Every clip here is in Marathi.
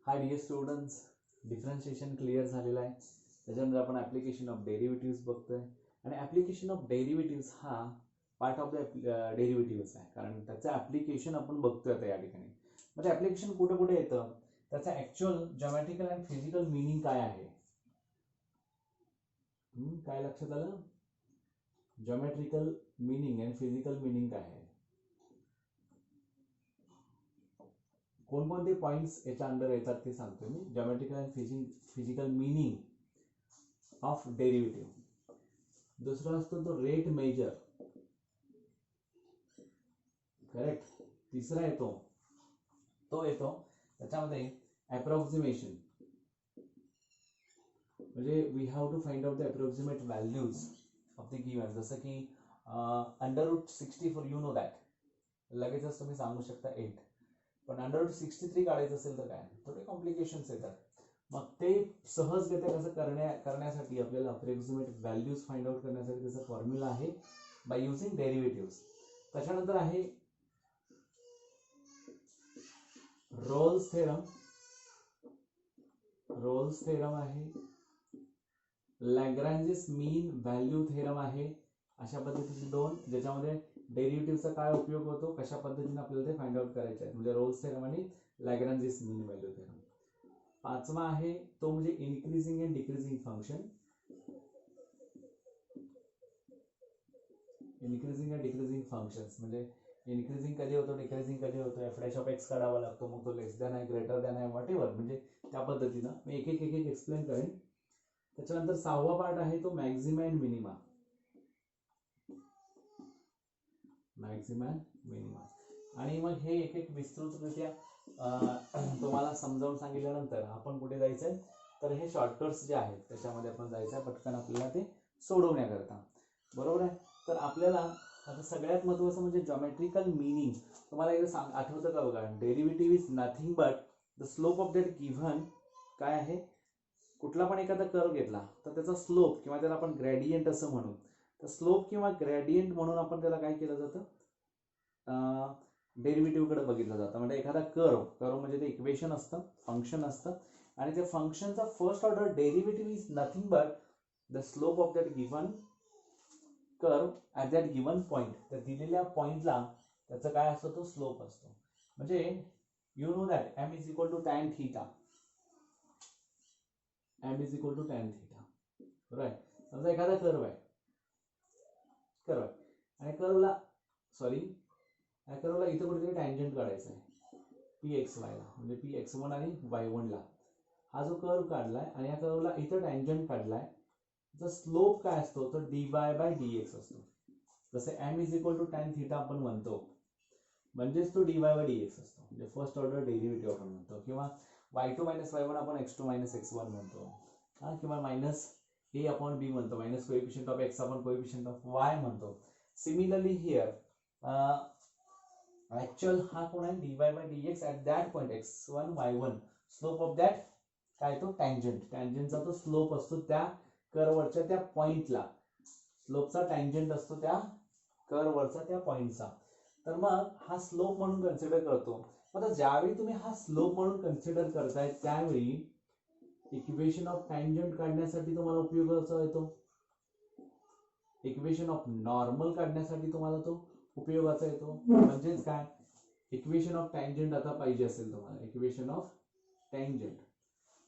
Hi dear students, differentiation clear झालेलं आहे. त्याच्यानंतर आपण ॲप्लिकेशन ऑफ डेरिव्हेटिव्स बघतोय आणि ॲप्लिकेशन ऑफ डेरिव्हेटिव्स हा पार्ट ऑफ द डेरिव्हेटिव्स आहे, कारण त्याचं ॲप्लिकेशन आपण बघतोय आता या ठिकाणी. म्हणजे ॲप्लिकेशन कुठे कुठे येतं, त्याचं actual geometrical and physical meaning काय आहे, काय लक्षात आलं? Geometrical meaning and physical meaning काय आहे, कोणकोणते पॉइंट्स याच्या अंडर येतात ते सांगतो मी. Geometrical and physical meaning of derivative. दुसरा असतो तो रेट मेजर, करेक्ट. तिसरा येतो त्याच्यामध्ये अप्रॉक्सिमेशन, म्हणजे we have to find out the approximate values of the given. जसं की √64 यू नो दॅट, लगेचच तुम्ही सांगू शकता 8, पण √63 काढायचं असेल तर काय, थोडे कॉम्प्लिकेशन्स येतात. मग ते सहजगत्या कसं करण्यासाठी आपल्याला अप्रॉक्सिमेट व्हॅल्यूज फाइंड आउट करण्यासाठी त्याचा फॉर्म्युला आहे बाय युजिंग डेरिव्हेटिव्स. त्याच्यानंतर आहे रोल्स थेरम आहे, लॅग्रेंजेस मीन व्हॅल्यू थेरम आहे. अशा पद्धतीचे दोन, ज्याच्यामध्ये डेरिव्हेटिव्हचा काय उपयोग होतो, कशा पद्धतीने आपल्याला ते फाइंड आउट करायचे आहे, म्हणजे रोल्स थेरम आणि लॅग्रेंजेस मीन व्हॅल्यू थेरम. पाचवा आहे तो म्हणजे increasing and decreasing function. Increasing and decreasing functions म्हणजे इन्क्रीजिंग कधी होतो, डिक्रीजिंग कधी होतो, f' काढावा लागतो, मग तो लेस दॅन आहे, ग्रेटर दॅन आहे, व्हॉट एव्हर, म्हणजे त्या पद्धतीनं मी एक एक एक्सप्लेन करेन. त्याच्यानंतर सहावा पार्ट आहे तो मॅक्झिमा अँड मिनिमा. आणि मग हे एक एक विस्तृतरित्या तुम्हाला समजावून सांगितल्यानंतर आपण कुठे जायचंय, तर हे शॉर्टकट्स जे आहेत त्याच्यामध्ये आपण जायचंय पटकन आपल्याला ते सोडवण्याकरता, बरोबर आहे. तर आपल्याला आता सगळ्यात महत्त्वाचं म्हणजे जॉमेट्रिकल मिनिंग. तुम्हाला एकदा आठवतं का बघा, derivative is nothing but the slope of that given. काय आहे, कुठला पण एखादा कर्व घेतला तर त्याचा स्लोप किंवा त्याला आपण ग्रेडियंट असं म्हणू, तर स्लोप किंवा ग्रेडियंट म्हणून आपण त्याला काय केलं जातं, डेरिव्हेटिव्ह कडे बघितलं जातं. म्हणजे एखादा कर्व म्हणजे ते इक्वेशन असतं, फंक्शन असतं, आणि त्या फंक्शनचा first order derivative is nothing but the slope of that given curve at that given point. तर दिलेल्या पॉइंटला त्याचा काय असतो, तो स्लोप असतो. म्हणजे you know that m is equal to tan theta, बरोबर आहे. समजा एखादा कर्व आहे आणि कर्वला इथं कुठेतरी टँजंट काढायचा आहे pxy ला, म्हणजे px1 आणि y1 ला. हा जो कर्व काढलाय आणि या कर्वला इथं टँजंट काढलाय, तर स्लोप काय असतो, तो dy/dx असतो. जसे m is equal to tan theta आपण म्हणतो, म्हणजेच तो dy/dx असतो, म्हणजे फर्स्ट ऑर्डर डेरिव्हेटिव्ह आपण म्हणतो. किंवा y2 - y1 आपण x2 - x1 म्हणतो, किंवा -a/b म्हणतो, मायनस कोएफिशियंट ऑफ x आपण कोएफिशियंट ऑफ y म्हणतो. सिमिलरली हिअर ऍक्च्युअल हा कोण आहे, dy/dx at that point x1 y1, slope of that काय, तो टँजंटचा तो स्लोप असतो त्या कर्ववरच्या त्या पॉइंटला. स्लोपचा टँजंट असतो त्या कर्ववरचा त्या पॉइंटचा. तर मग हा स्लोप म्हणून कन्सिडर करतो. आता ज्यावेळी तुम्ही हा स्लोप म्हणून कन्सिडर करताय त्यावेळी इक्वेशन ऑफ टँजंट काढण्यासाठी तुम्हाला उपयोगाचा येतो, इक्वेशन ऑफ नॉर्मल काढण्यासाठी तुम्हाला तो उपयोगाचा येतो. म्हणजेच काय, इक्वेशन ऑफ टँजंट आता पाहिजे असेल तुम्हाला, इक्वेशन ऑफ टँजंट.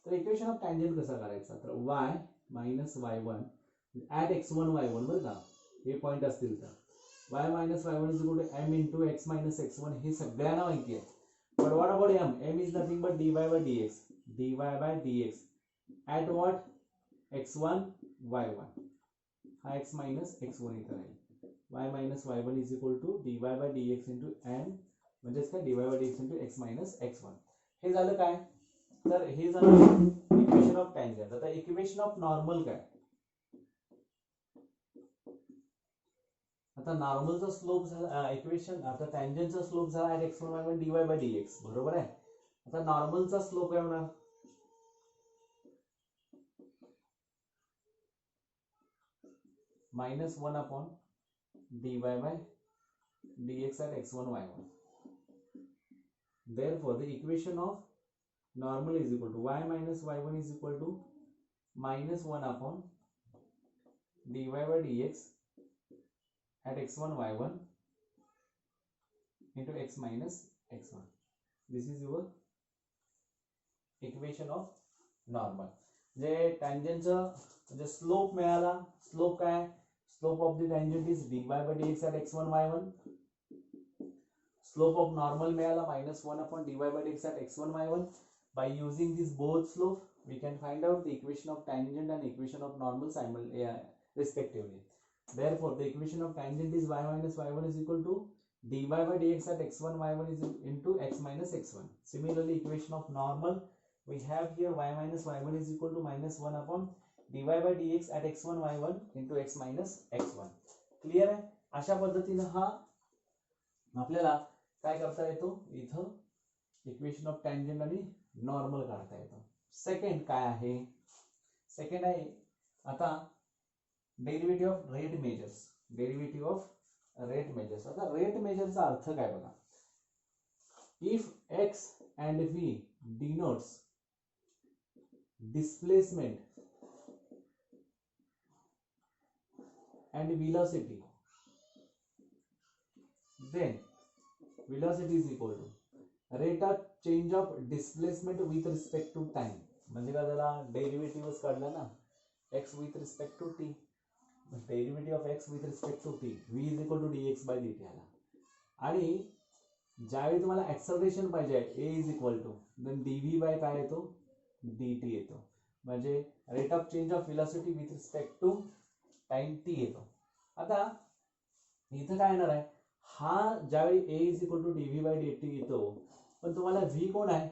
तर इक्वेशन ऑफ टँजंट कसा करायचा, तर y - y1 at x1 y1, बरं का, हे पॉइंट असतील तर y - y1 is equal to m into x - x1, हे सगळ्यांना माहिती आहे. But what about m is nothing but dy/dx at what, x1 y1, हा x - x1 इथं राहील. y - y1 is equal to dy/dx into m, म्हणजेच काय, dy/dx इंटू x - x1. हे झालं काय, तर हे झालं इक्वेशन ऑफ टँजंट. आता इक्वेशन ऑफ नॉर्मल काय, आता नॉर्मलचा स्लोप झाला, इक्वेशन आता टँजंटचा स्लोप झाला ऍट x1 y1 dy/dx, बरोबर आहे. आता नॉर्मलचा स्लोप काय होणार, -1 dy/dx at x1 y1. Therefore the equation of normal is equal to y minus y1 is equal to minus 1 upon dy by dx at x1 y1 into x minus x1. This is your equation of normal. जे टँजंटचं म्हणजे स्लोप मिळाला, स्लोप काय, slope of the tangent is dy by dx at x1 y1. Slope of normal मिळाला -1 upon dy by dx at x1 y1. By using these both slope, we can find out the equation of tangent and equation of normal respectively. Therefore, the equation of tangent is y minus y1 is equal to dy by dx at x1 y1 is into x minus x1. Similarly, equation of normal, we have here y minus y1 is equal to -1 upon dy by dx at x1 y1 into x minus x1. Clear आहे. अशा पद्धतीने हा आपल्याला काय करता येतो, इथं इक्वेशन ऑफ टँजंट आणि नॉर्मल काढता येतो. सेकंड काय आहे, सेकंड आहे आता derivative of rate measures. Derivative of rate measures. आता रेट मेजरचा अर्थ काय बघा. If x and V denotes displacement and velocity, then velocity is equal to rate of change of displacement with respect to time. म्हणजे काय झाला, डेरिव्हेटिव्हच काढला ना, x with respect to t, derivative of x with respect to t, v is equal to dx by dt आला. आणि ज्यावेळी तुम्हाला ऍक्सलरेशन पाहिजे a is equal to then dv by काय येतो, dt येतो. म्हणजे rate of change of velocity with respect to time t येतो. आता इथं काय येणार आहे, हा ज्यावेळी a is equal to dv by dt येतो, पण तुम्हाला v कोण आहे,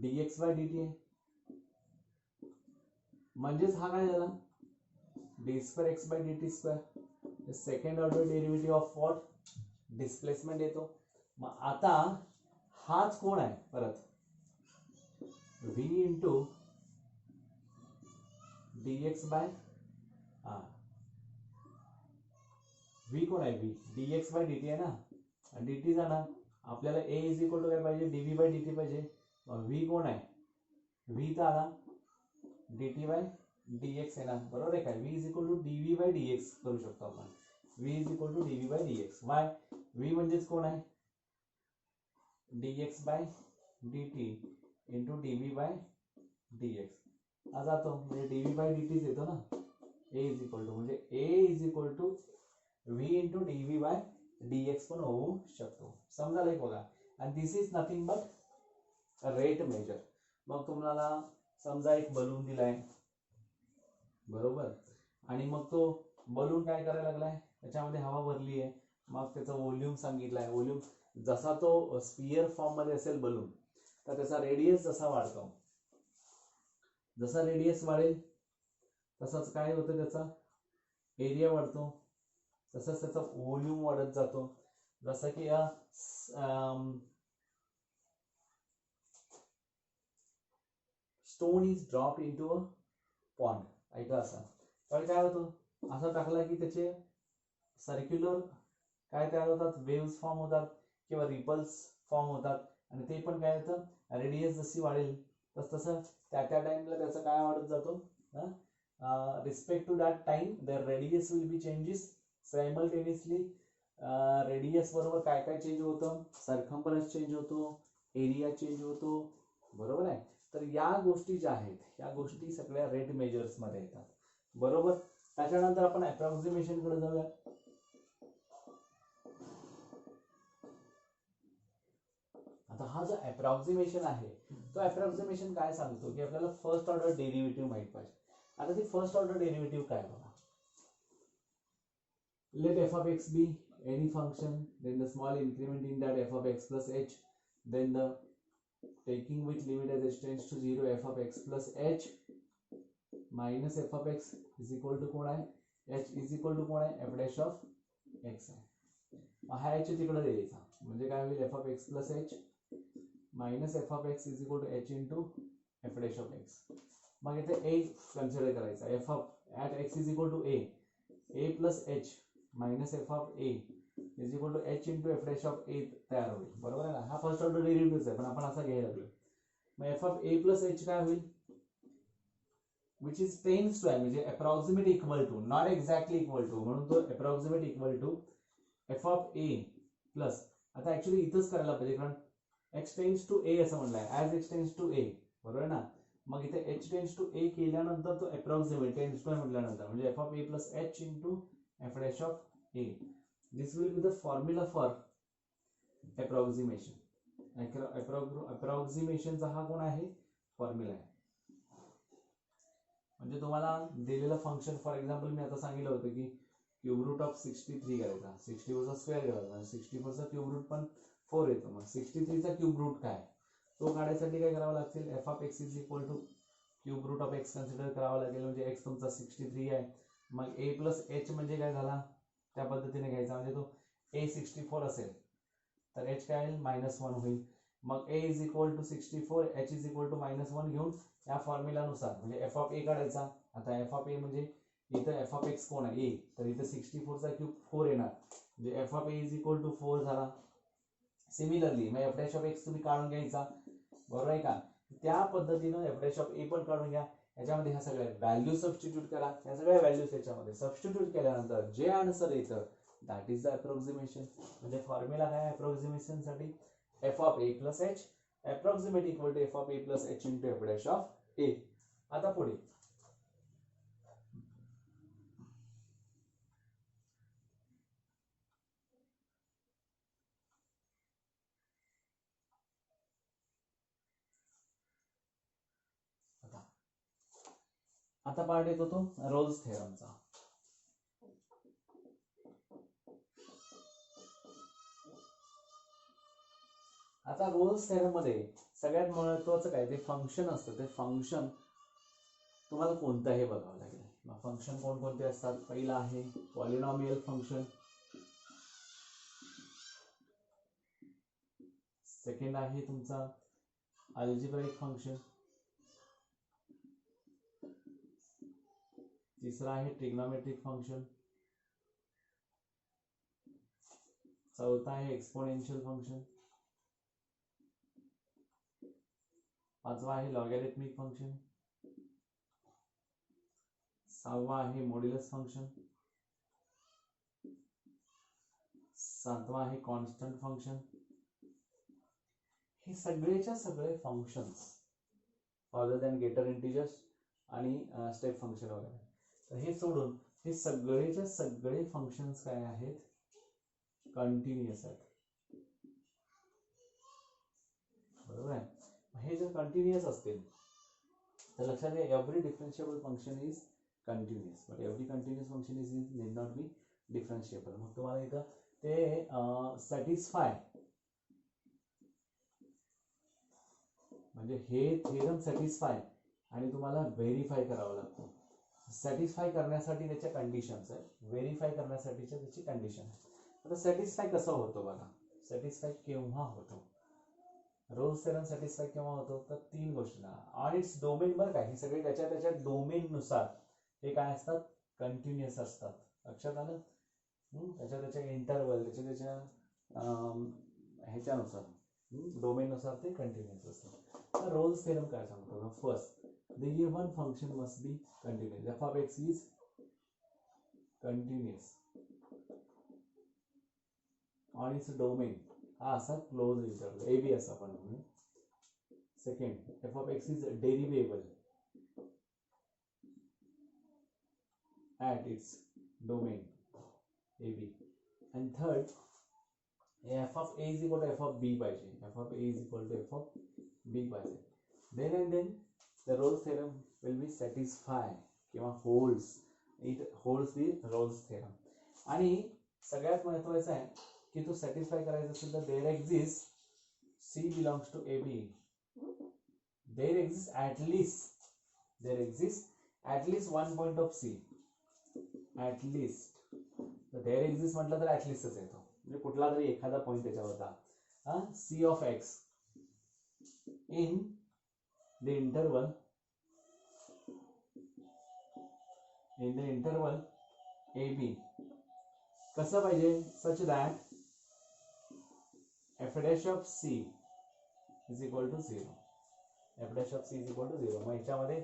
dx बाय dt आहे. म्हणजेच हा काय झाला, d square x by dt square. Second order derivative of what, displacement येतो. मग आता हाच कोण आहे परत, v into dx by v कोण आहे, v dx बाय dt आहे ना, dt जाणार. आपल्याला a इज इक्वल टू काय पाहिजे, dv बाय dt पाहिजे. v कोण आहे, v तर आला, dt बाय dx आहे ना, बरोबर आहे काय. v is equal to dv by dx करू शकतो आपण. v is equal to dv by dx. Why, v म्हणजेच कोण आहे, dx by dt into dv by dx. हा जातो म्हणजे dv बाय dt येतो ना. a इज इक्वल टू म्हणजे a is equal to v into dv by dx पण होऊ शकतो. समजायला एक बघा. आणि this is nothing but rate measure. मग तुम्हाला समजा एक बलून दिलाय, बरोबर, आणि मग तो बलून काय करायला लागलाय, त्याच्यामध्ये हवा भरली आहे. मग त्याचा व्हॉल्यूम सांगितलाय. व्हॉल्यूम जसा तो स्पियर फॉर्म मध्ये असेल बलून, तर त्याचा रेडियस जसा वाढतो, जसा रेडियस वाढेल तसाच काय होतं, त्याचा एरिया वाढतो, तसंच त्याचा व्हॉल्यूम वाढत जातो. जसं की stone is drop into a pond, ऐका असा. तर काय होतं, असं टाकला की त्याचे सर्क्युलर काय तयार होतात, वेव्स फॉर्म होतात किंवा रिपल्स फॉर्म होतात. आणि ते पण काय होतं, रेडियस जशी वाढेल तसं त्या टाइमला त्याचा काय वाढत जातो, respect to that time the radius will be changes simultaneously. Radius बरोबर काय काय चेंज होतं, सर्कम्फरन्स चेंज होतो, एरिया चेंज होतो, बरोबर आहे. तर या गोष्टी ज्या आहेत, या गोष्टी सगळ्या रेट मेजर्स मध्ये येतात, बरोबर. त्याच्यानंतर आपण अप्रॉक्सिमेशन कडे जाऊया. आता हा जो अप्रॉक्सिमेशन आहे, तो अप्रॉक्सिमेशन काय सांगतो की आपल्याला फर्स्ट ऑर्डर डेरिव्हेटिव्ह माहित पाहिजे. आता ती फर्स्ट ऑर्डर डेरिव्हेटिव्ह काय बघा. Let f of x be any function, then the small increment in that f of x plus h, then the taking with limit as h tends to 0 f of x plus h minus f of x is equal to कोण आहे, h is equal to कोण आहे, f dash of x आहे. हा h तिकडे द्यायचा म्हणजे काय होईल, f of x plus h minus f of x is equal to h into f dash of x. मग इथे a कन्सिडर करायचा, f of at x is equal to a plus h minus f of a is equal to H into F dash of A तयार होईल. बरोबर आहे ना. हा फर्स्ट ऑर्डर डेरिव्हेटिव्ह आहे पण आपण असा घ्यायला लागलो. मग f of A plus h काय होईल, विच इज टेन्स टू म्हणजे approximate equal to, not exactly equal to, म्हणून तो approximate equal to F of A plus, आता ऍक्च्युली इथंच करायला पाहिजे कारण एक्स टेन्स टू ए असं म्हणलंय, as x tends to a. बरोबर आहे ना. मग इथे एच टेन्स टू ए केल्यानंतर तो अप्रॉक्सिमेट टेन्स टू म्हटल्यानंतर म्हणजे F of A plus H into F dash of A. This will be the formula for approximation. अप्रॉक्सिमेशनचा हा कोण आहे, फॉर्म्युला आहे. म्हणजे तुम्हाला दिलेलं फंक्शन, फॉर एक्झाम्पल मी आता सांगितलं होतं की क्यूब रूट ऑफ 63 करायचा, 64 चा स्क्वेअर करायचा, 64 चा क्यूब रूट पण 4 येतो. मग 63 चा क्यूब रूट काय तो काढायसाठी काय करावं लागतील, f of x is equal to cube root of x consider करावं लागेल. म्हणजे एक्स तुमचा 63 आहे, मग ए प्लस एच म्हणजे काय झाला त्या पद्धतीने घ्यायचा. म्हणजे तो ए 64 असेल तर एच काय होईल, -1 होईल. मग A is equal to 64, H is equal to -1 घेऊन या फॉर्म्युलानुसार म्हणजे एफ ऑफ ए काढायचा. आता एफ ऑफ ए म्हणजे इथं एफ ऑफ एक्स कोण आहे, ए, तर इथं 64 चा क्यूब 4 येणार, म्हणजे F of A is equal to 4 झाला. सिमिलरली मग एफ डॅश ऑफ एक्स तुम्ही काढून घ्यायचा. बरोबर आहे का. त्या पद्धतीनं एफ डॅश ऑफ ए पण काढून घ्या. याच्यामध्ये ह्या सगळ्या व्हॅल्यू सबस्टिट्यूट करा. या सगळ्या व्हॅल्यूज याच्यामध्ये सबस्टिट्यूट केल्यानंतर जे आन्सर येतं दॅट इज द अप्रॉक्सिमेशन. म्हणजे फॉर्म्युला काय अप्रॉक्सिमेशन साठी, F of A plus H approximate equal to F of A plus H into F dash of A. आता पुढे आता पार्ट येतो तो रोल्स थेरमचा. आता रोल्स थेरम मध्ये सगळ्यात महत्वाचं काय, ते फंक्शन असतं. ते फंक्शन तुम्हाला कोणतं हे बघावं लागेल. मग फंक्शन कोणकोणते असतात, पहिलं आहे पॉलिनॉमियल फंक्शन, सेकंड आहे तुमचा अल्जेब्राइक फंक्शन, तिसरा आहे ट्रिग्नोमेट्रिक फंक्शन, चौथा आहे एक्सपोनेन्शियल फंक्शन, पाचवा आहे लॉगॅरिथमिक फंक्शन, सहावा आहे मॉड्युलस फंक्शन, सातवा आहे कॉन्स्टंट फंक्शन. हे सगळेच्या सगळे functions other than greater integers आणि स्टेप फंक्शन वगैरे, तर हे सोडून हे सगळेच्या सगळे फंक्शन्स काय आहेत, कंटिन्युअस आहेत. बरोबर आहे. हे जर कंटिन्युअस असतील तर लक्षात घ्या every differentiable function is continuous, but every continuous function is need not be differentiable. मग तुम्हाला इथं ते सॅटिस्फाय म्हणजे हे थेरम सॅटिस्फाय आणि तुम्हाला व्हेरीफाय करावं लागतं. सॅटिस्फाय करण्यासाठी त्याच्या कंडिशन्स आहेत, व्हेरीफाय करण्यासाठीच्या त्याची कंडिशन आहे. आता सॅटिस्फाय कसं होतं बघा, सॅटिस्फाय केव्हा होतो, रोल्स थेरम सॅटिस्फाय केव्हा होतो, तर तीन गोष्टी ऑन इट्स डोमेन. बरं काय, हे सगळे त्याच्या त्याच्या डोमेन नुसार हे काय असतात, कंटिन्युअस असतात. लक्षात आलं. त्याच्या त्याच्या इंटरवल त्याच्या त्याच्या ह्याच्यानुसार डोमेन नुसार ते कंटिन्युअस असतात. तर रोल्स थेरम काय सांगतो, first the given function must be continuous. f of x is continuous on its domain, हा असा क्लोज इंटरवल a b असा आपण म्हणू. Second, f of x is derivable at its domain a b. and third, f of a is equal to f of b पाहिजे, f of a is equal to f of b पाहिजे. then and then the Rolle's theorem will be satisfy किंवा holds, it holds the Rolle's theorem. आणि सगळ्यात महत्त्वाचं आहे की तो सॅटिस्फाय करायचा असेल तर there exists c belongs to ab, there exists at least one point of c, at least. तर there exists म्हटलं तर at leastच येतो, म्हणजे कुठला तरी एखादा पॉइंट त्याच्यावरचा c of x in the interval ab कसं पाहिजे, such that F dash of C is equal to 0. F dash of C is equal to 0. मग याच्यामध्ये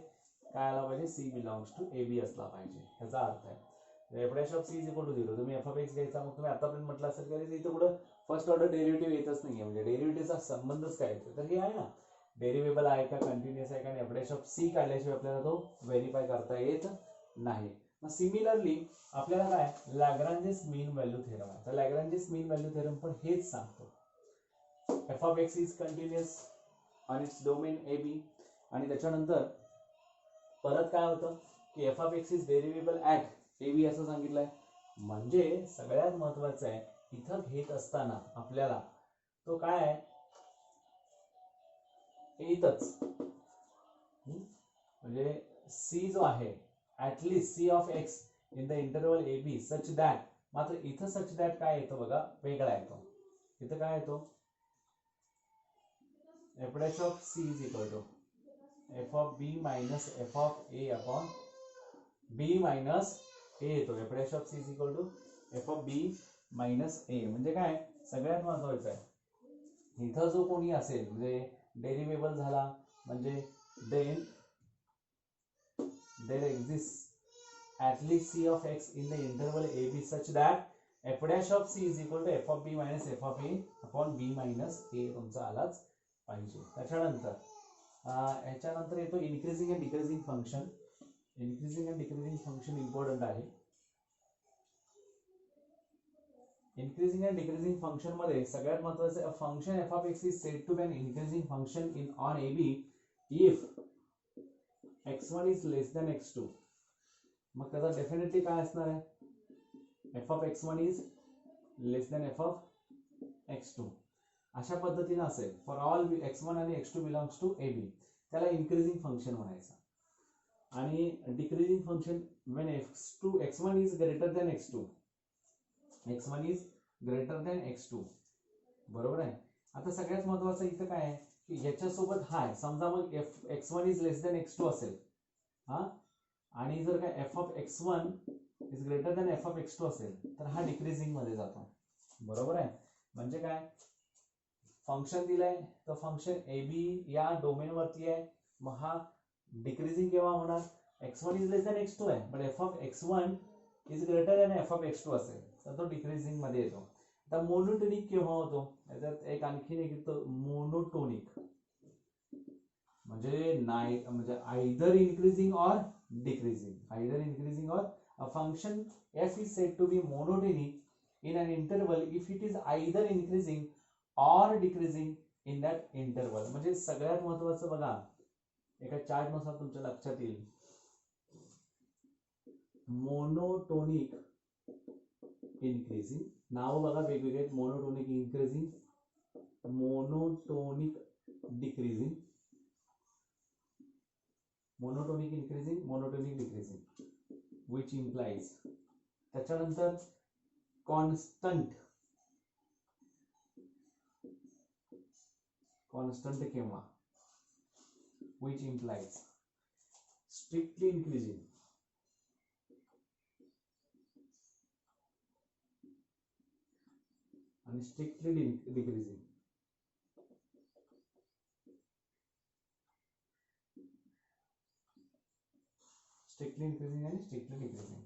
काय आला पाहिजे, C belongs to A B असला पाहिजे. ह्याचा अर्थ आहे F dash of C is equal to 0. तुम्ही एफ ऑफ एक्स घ्यायचा, मग तुम्ही आतापर्यंत म्हटलं असेल की इथं कुठं फर्स्ट ऑर्डर डेरिव्हेटिव्ह येतच नाहीये, म्हणजे डेरिव्हेटिव्हचा संबंधच काय येतो. तर हे आहे ना, डेरिव्हेबल आहे का, कंटिन्युअस आहे का, आणि एफ डॅश ऑफ सी काढल्याशिवाय आपल्याला तो व्हेरीफाय करता येत नाही. मग सिमिलरली आपल्याला काय लॅग्रांजेस मीन व्हॅल्यू थेरम आहे. तर लॅग्रांजेस मीन व्हॅल्यू थेरम पण हेच सांगतो, F of x is continuous on its domain A B. आणि त्याच्यानंतर परत काय होतं की F of x is derivable at A B असं सांगितलंय. म्हणजे सगळ्यात महत्वाचं आहे इथं घेत असताना आपल्याला तो काय आहे इथंच, म्हणजे सी जो आहे at least c of x in the interval a b such that. मात्र इथं सच दॅट काय येतो बघा, वेगळा येतो. इथं काय येतो, F dash of C is equal to F of B minus F of A upon B minus A येतो. F dash of C is equal to F of B minus A. म्हणजे काय सगळ्यात महत्वाचं आहे इथं जो कोणी असेल म्हणजे डेरिव्हेबल झाला म्हणजे then there exist at least c of x in the interval a b such that f dash of c is equal to f of b minus f of a upon b minus a तुमचा आलाच पाहिजे. त्याच्यानंतर येतो increasing and decreasing function. Increasing and decreasing function important आहे. इन्क्रीजिंग अँड डिक्रीजिंग फंक्शन मध्ये सगळ्यात महत्त्वाचं function F of x is said to be an increasing function in on a b if x1 is less than x2. मग त्याचा डेफिनेटली काय असणार आहे, f of x1 is less than f of x2 अशा पद्धतीने असेल फॉर ऑल x1 आणि x2 बिलॉंग्स टू ए बी. त्याला इन्क्रीजिंग फंक्शन म्हणायचं. आणि decreasing function when x1 is greater than x2, x1 is greater than x2. बरोबर आहे. आता सगळ्यात महत्वाचं इथं काय आहे की याच्यासोबत हाय समजा मग x1 is less than x2 असेल हा, आणि जर काय F of x1 is greater than f of x2 असेल तर हा डिक्रीजिंग मध्ये जातो. बरोबर आहे. म्हणजे काय फंक्शन दिलंय तर फंक्शन ए बी या डोमेन वरती आहे, मग हा डिक्रीजिंग केव्हा होणार, x1 is less than x2 आहे but F of x1 is greater than f of x2 असेल तर तो डिक्रीजिंग मध्ये येतो. आता मोनोटोनिक केव्हा होतो, याच्यात एक आणखीन एक येतो मोनोटोनिक, म्हणजे नाही म्हणजे either increasing or decreasing, either increasing or a function f is said to be monotonic in an interval if it is either increasing or decreasing in that interval. म्हणजे सगळ्यात महत्त्वाचं बघा एका चार्ट नुसार तुमच्या लक्षात येईल, मोनोटोनिक इन्क्रीजिंग नाव बघा वेगवेगळे, monotonic increasing, monotonic decreasing, monotonic increasing, monotonic decreasing, which implies त्याच्यानंतर constant, constant केव्हा, which implies strictly increasing आणि strictly decreasing. स्ट्रिक्टली इन्क्रीजिंग आणि स्ट्रिक्टली डिक्रीजिंग.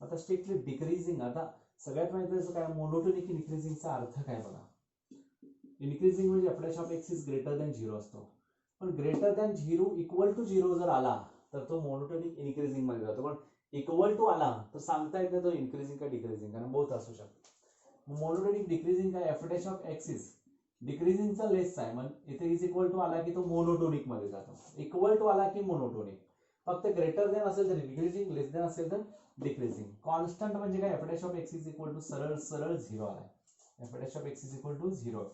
आता स्ट्रिक्टली डिक्रीजिंग, आता सगळ्यात महत्त्वाचं काय मोनोटोनिक इन्क्रीजिंगचा अर्थ काय बघा. इन्क्रीजिंग म्हणजे F dash of x is greater than 0 असतो, पण ग्रेटर दॅन 0 इक्वल टू 0 जर आला तर तो मोनोटोनिक इन्क्रीजिंग मध्ये जातो. पण इक्वल टू आला तर सांगता येत नाही तो इन्क्रीजिंग का डिक्रीजिंग, कारण बोथ असू शकतो. मोनोटोनिक डिक्रीजिंग काय F dash of x is डिक्रीजिंगचा लेस आहे, मग इथे इज इक्वल टू आला की तो मोनोटोनिक मध्ये जातो, इक्वल टू आला की मोनोटोनिक. फक्त ग्रेटर दॅन असेल तर डिक्रीजिंग, लेस दॅन असेल तर डिक्रीजिंग. कॉन्स्टंट म्हणजे काय F dash of x is equal to सरळ सरळ 0 आलाय, F dash of x is equal to 0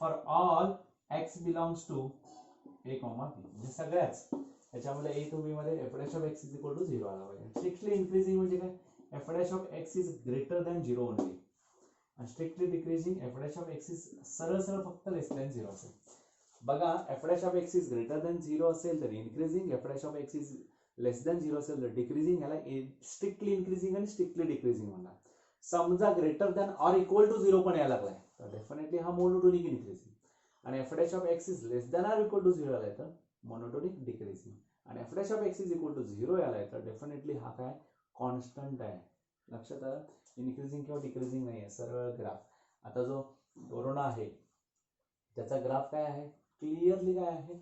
for all X belongs to A comma B. म्हणजे सगळ्याच याच्यामध्ये ए टू बी मध्ये F dash of x is equal to 0 आला पाहिजे. स्ट्रिक्टली इन्क्रीजिंग म्हणजे काय F dash of x is greater than 0 only, आणि strictly decreasing F dash of x is सरळ सरळ फक्त लेस दॅन 0 असेल. बघा f dash of x is greater than 0 असेल तर increasing, f dash of x is less than 0 असेल तर डिक्रीजिंग. याला स्ट्रिक्टली इन्क्रीजिंग आणि स्ट्रिक्टली डिक्रीजिंग म्हणणार. समजा greater than or equal to 0 पण यायला लागलाय तर डेफिनेटली हा मोनोटोनिक इन्क्रीजिंग. आणि f dash of x is less than or equal to 0 आलाय तर मोनोटोनिक डिक्रीजिंग. आणि f dash of x is equal to 0 आलाय तर डेफिनेटली हा काय कॉन्स्टंट आहे. लक्षात आलं, इन्क्रीजिंग किंवा डिक्रीजिंग नाही आहे, सरळ ग्राफ. आता जो कोरोना आहे त्याचा ग्राफ काय आहे, क्लिअरली काय आहे,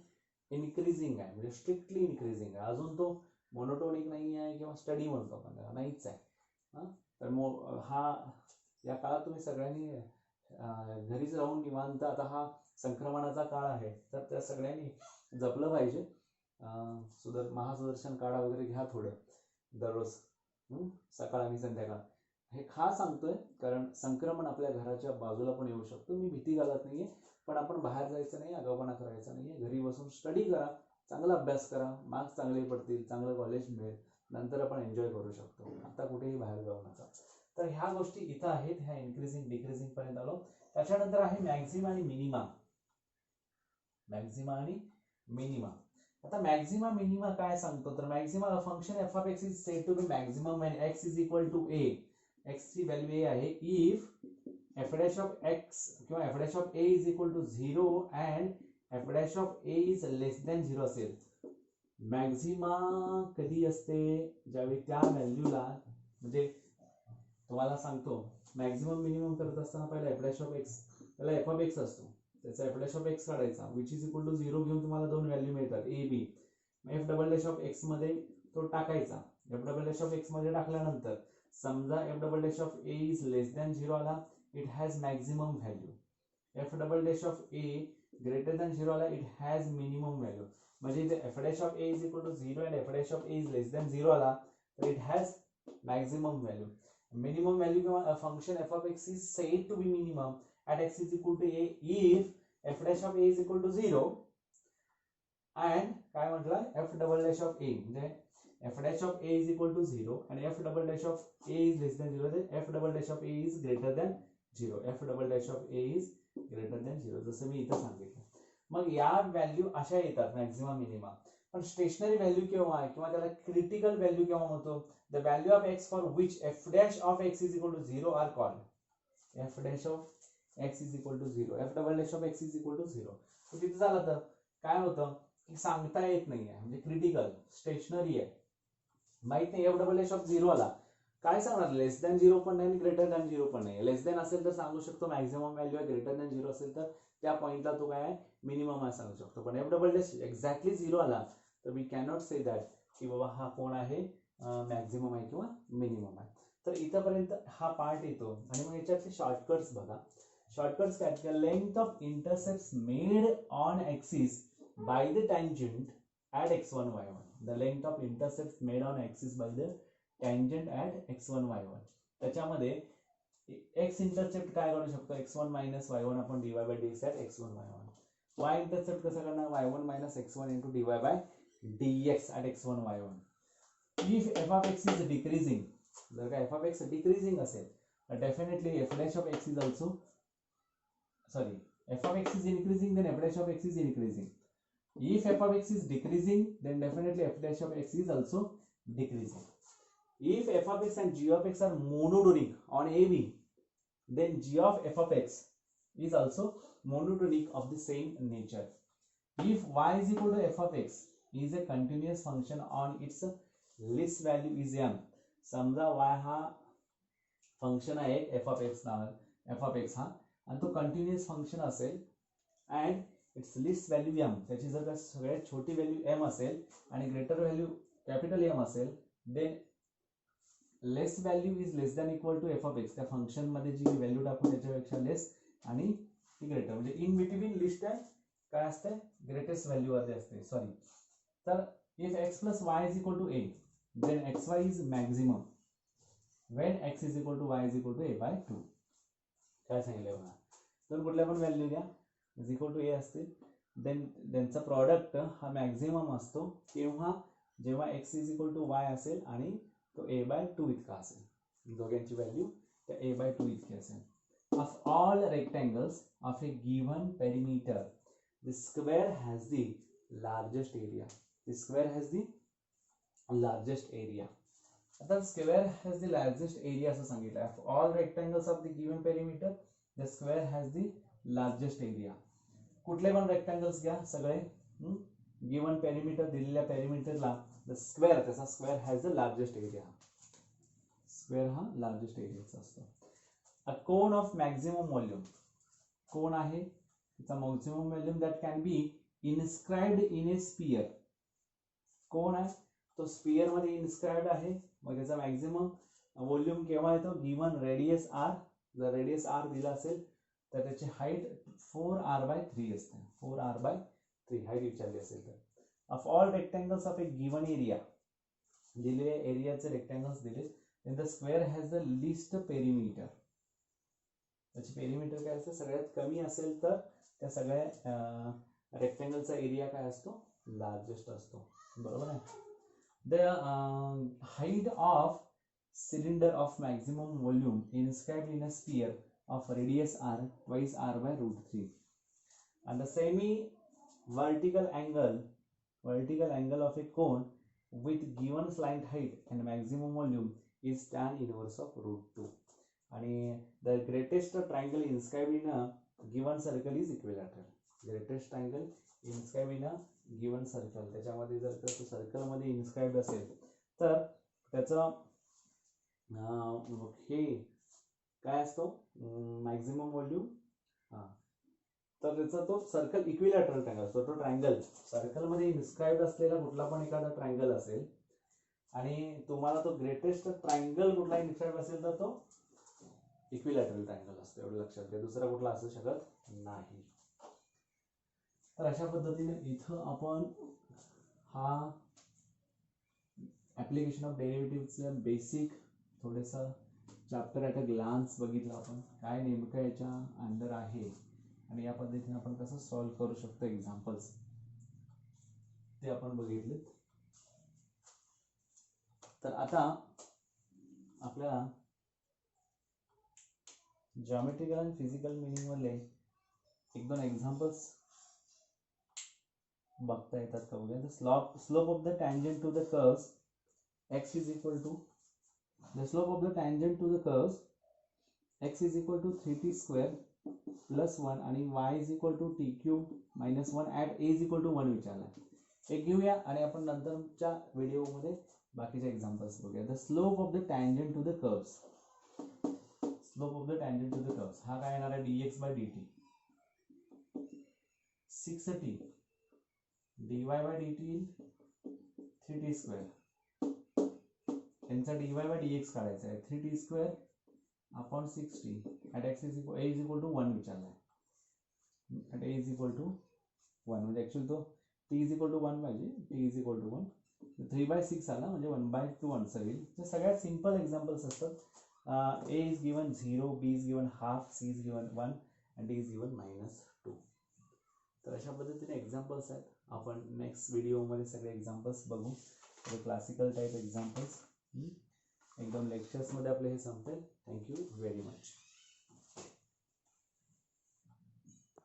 इन्क्रीजिंग आहे, म्हणजे स्ट्रिक्टली इन्क्रीजिंग आहे. अजून तो मोनोटोनिक नाही आहे किंवा स्टडी म्हणतो आपण त्याला, नाहीच आहे. तर हा या काळात तुम्ही सगळ्यांनी घरीच राहून निवांत, आता हा संक्रमणाचा काळ आहे तर त्या सगळ्यांनी जपलं पाहिजे. महासुदर्शन काढा वगैरे घ्या थोडं दररोज, सकाळ आणि संध्याकाळ. हे खा सांगतोय कारण संक्रमण आपल्या घराच्या बाजूला पण येऊ शकतो. मी भीती घालत नाहीये, पण आपण बाहेर जायचं नाही, आगाऊपणा करायचा नाहीये. घरी बसून स्टडी करा, चांगला अभ्यास करा, मार्क्स चांगले पडतील, चांगलं कॉलेज मिळेल, नंतर आपण एन्जॉय करू शकतो. आता कुठेही बाहेर जाऊ नका. तर ह्या गोष्टी इथं आहेत, ह्या इन्क्रीजिंग डिक्रीजिंग पर्यंत आलो. त्याच्यानंतर आहे मॅक्झिमा आणि मिनिमा. मॅक्झिमा आणि मिनिमा. आता मॅक्झिमा मिनिमा काय सांगतो, तर maxima function F of x is said to be maximum when x is equal to A. X ची व्हॅल्यू ए आहे if F dash of X किंवा F dash of A is equal to 0 and F dash of A is less than 0 असेल. मॅक्झिमा कधी असते, ज्यावेळी त्या व्हॅल्यूला, म्हणजे तुम्हाला सांगतो मॅक्झिमम मिनिमम करत असताना पहिला एफ डॅश ऑफ एक्स, त्याला एफ ऑफ एक्स असतो, त्याचा एफ डॅश ऑफ एक्स काढायचा विच इज इक्वल टू 0 घेऊन तुम्हाला दोन व्हॅल्यू मिळतात a b. F double dash of x मध्ये तो टाकायचा. F double dash of x मध्ये टाकल्यानंतर समजा f double dash of A is less than 0 आला, it has maximum value. F double dash of a greater than 0 आला, इट हॅज मिनिमम व्हॅल्यू. म्हणजे इथे F dash of A is equal to 0 and F dash of A is less than 0 आला तर it has maximum value. Minimum value किंवा function F of x is said to be minimum at x is equal to a if f dash of a is equal to 0 and काय म्हटलं f double dash of a, म्हणजे f dash of a is equal to 0 and f double dash of a is less than 0, then f double dash of a is greater than 0. f double dash of a is greater than 0 जसं मी इथं सांगितलं. मग या व्हॅल्यू अशा येतात मॅक्झिमम मिनिमम. पण स्टेशनरी व्हॅल्यू केव्हा आहे किंवा त्याला क्रिटिकल व्हॅल्यू केव्हा म्हणतो, the value of x for which f dash of x is equal to 0 are called f dash of x is equal to 0, f double dash of x is equal to 0. तर तिथे झालं तर काय होतं की सांगता येत नाहीये, म्हणजे क्रिटिकल स्टेशनरी आहे, माहित नाही. एफ डबल डॅश ऑफ 0 आला, काय सांगणार, लेस दॅन 0 पण नाही, ग्रेटर दॅन 0 पण नाही. लेस दॅन असेल तर सांगू शकतो मॅक्झिमम व्हॅल्यू आहे, ग्रेटर दॅन 0 असेल तर त्या पॉइंटला तो काय आहे मिनिमम आहे सांगू शकतो. पण एफ डबल डॅश एक्झॅक्टली 0 आला तर वी कॅनॉट से दॅट की बाबा हा कोण आहे मॅक्झिमम आहे किंवा मिनिमम आहे. तर इथपर्यंत हा पार्ट येतो. आणि मग याच्यातले शॉर्टकट्स बघा. Shortcuts काय, length of intercepts made on axis by the tangent at x1 y1. The length of intercepts made on axis by the tangent at x1 y1. त्याच्यामध्ये x इंटरसेप्ट काय करू शकतो, x1 minus y1 आपण dy by dx at x1 y1. y intercept कसं करणार, y1 minus x1 into dy by dx at x1 y1. If f of x is decreasing, जर का f of x decreasing असेल तर definitely f dash of x is also f of x is increasing, then f dash of x is increasing. If f of x is decreasing, then definitely f dash of x is also decreasing. If f of x and g of x are monotonic on AB, then g of f of x is also monotonic of the same nature. If y is equal to f of x is a continuous function on its least value is m. समजा y हा फंक्शन आहे f of x हा, आणि तो कंटिन्युअस फंक्शन असेल and its least value m, त्याची जर का सगळ्यात छोटी व्हॅल्यू एम असेल आणि ग्रेटर व्हॅल्यू कॅपिटल एम असेल, then less value is less than equal to F of x. त्या फंक्शन मध्ये जी व्हॅल्यू टाकू त्याच्यापेक्षा लेस आणि ती ग्रेटर, म्हणजे इन बिटवीन लिस्ट आहे काय असते, ग्रेटेस्ट व्हॅल्यू वरती असते. सॉरी, तर if x plus y is equal to a, then x y is maximum when x is equal to y is equal to a by 2. काय सांगितलं बघा, तर कुठल्या पण व्हॅल्यू द्या इज इक्वल टू ए असतील, देन त्यांचा प्रॉडक्ट हा मॅक्झिमम असतो किंवा जेव्हा x is equal to y असेल आणि तो ए बाय 2 इतका असेल, दोघांची व्हॅल्यू त्या ए बाय 2 इतकी असेल. Of all rectangles of a given perimeter the square has the largest area. The square has the largest area. आता square has the largest area असं सांगितलं. All rectangles of the given perimeter the square has the largest area. कुठले पण रेक्टँगल्स घ्या सगळे, गिवन पेरिमीटर दिलेल्या पेरिमीटरला द स्क्वेअर, त्याचा square has the largest area. Square हा लार्जेस्ट एरियाचा असतो. A cone of maximum volume, कोन आहे त्याचा maximum volume that can be inscribed in a sphere. Cone आहे तो स्पियर मध्ये इन्स्क्राइब्ड आहे, मग त्याचा मॅक्झिमम व्हॉल्यूम केव्हा येतो, गिवन रेडियस आर. जर रेडियस आर दिला असेल तर त्याची हाईट 4r/3 असते. 4r/3 हाईट विचारली असेल तर. Of all rectangles of A given area, दिलेल्या एरियाचे रेक्टँगल्स दिले, then the square has the least perimeter. त्याची पेरिमीटर काय असते, सगळ्यात कमी असेल तर त्या सगळ्या रेक्टँगलचा एरिया काय असतो, लार्जेस्ट असतो. बरोबर आहे. The height of cylinder of maximum volume inscribed in a sphere of radius r twice r/√3 and the semi vertical angle of a cone with given slant height and maximum volume is tan inverse of √2. आणि the greatest triangle inscribed in a given circle is equilateral. greatest triangle inscribed in a given circle, त्याच्यामध्ये जर तो सर्कल मध्ये इन्स्क्राइब्ड असेल तर त्याचं हे काय असतो, मॅक्झिमम व्हॉल्यूम. तर त्याचा तो सर्कल इक्विलॅटरल ट्रायंगल असतो. तो ट्रायंगल सर्कल मध्ये इन्स्क्राइब्ड असलेला कुठला पण एखादा ट्रायंगल असेल आणि तुम्हाला तो ग्रेटेस्ट ट्रायंगल कुठला इन्स्क्राइब्ड असेल तर तो इक्विलॅटरल ट्रायंगल असतो. एवढं लक्षात घ्या, दुसरा कुठला असू शकत नाही. तर अशा पद्धतीने इथं आपण हा ऍप्लिकेशन ऑफ डेरिव्हेटिव्हचं बेसिक थोडंसं चॅप्टर ॲट अ ग्लान्स बघितलं आपण, काय नेमकं याच्या अंडर आहे आणि या पद्धतीने आपण कसं सॉल्व्ह करू शकतो एक्झाम्पल्स, ते आपण बघितले. तर आता आपल्याला जॉमेट्रिकल आणि फिजिकल मिनिंग मधले एक दोन एक्झाम्पल्स बघता येतात का बघूया. Slope of the tangent to the curves x is equal to the slope of the tangent to the curves x is equal to 3t square plus 1 आणि y is equal to t cube minus 1 at a is equal to 1 विचारला. एक घेऊया आणि आपण नंतरच्या व्हिडिओमध्ये बाकीचे एक्झाम्पल्स बघूया. The slope of the tangent to the curves, slope of the tangent to the curves हा काय येणार आहे, dx/dt 6t dy/dt 3t square. त्यांचा dy/dx काढायचा आहे, 3t square upon 6t at x is equal, a is equal to 1 विचारला आहे. at a is equal to 1 म्हणजे ऍक्च्युअली तो t is equal to 1 पाहिजे, t is equal to 1. 3/6 आला म्हणजे 1/2 आन्सर येईल. तर सगळ्यात सिंपल एक्झाम्पल्स असतात. a is given 0, b is given half, c is given 1 and d is given -2. तर अशा पद्धतीने एक्झाम्पल्स आहेत. आपण नेक्स्ट व्हिडिओमध्ये सगळे एक्झाम्पल्स बघू, क्लासिकल टाईप एक्झाम्पल्स. एकदम लेक्चर्समध्ये आपले हे संपेल. Thank you very much.